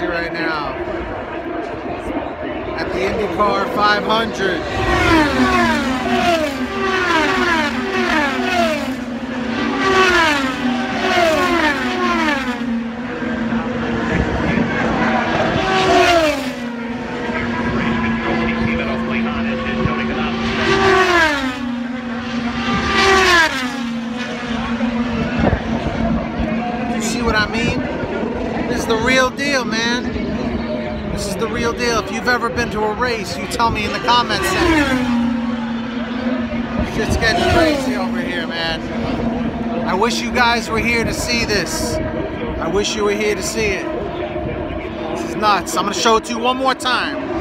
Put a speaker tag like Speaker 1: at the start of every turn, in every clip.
Speaker 1: crazy right now. At the IndyCar 500. What I mean? This is the real deal, man. This is the real deal. If you've ever been to a race, you tell me in the comments section. Shit's getting crazy over here, man. I wish you guys were here to see this. I wish you were here to see it. This is nuts. I'm gonna show it to you one more time.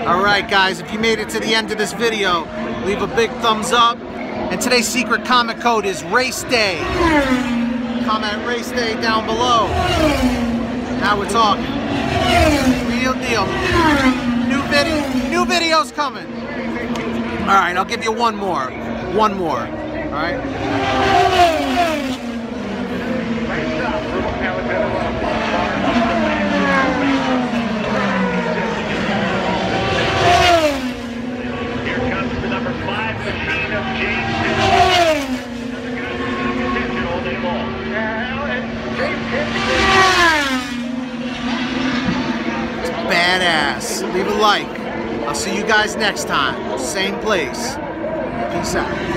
Speaker 1: Alright guys, if you made it to the end of this video, leave a big thumbs up. And today's secret comment code is RACEDAY. Comment RACEDAY down below. Now we're talking. Real deal. New videos coming. Alright, I'll give you one more. One more. Alright? Badass. Leave a like. I'll see you guys next time. Same place. Peace out.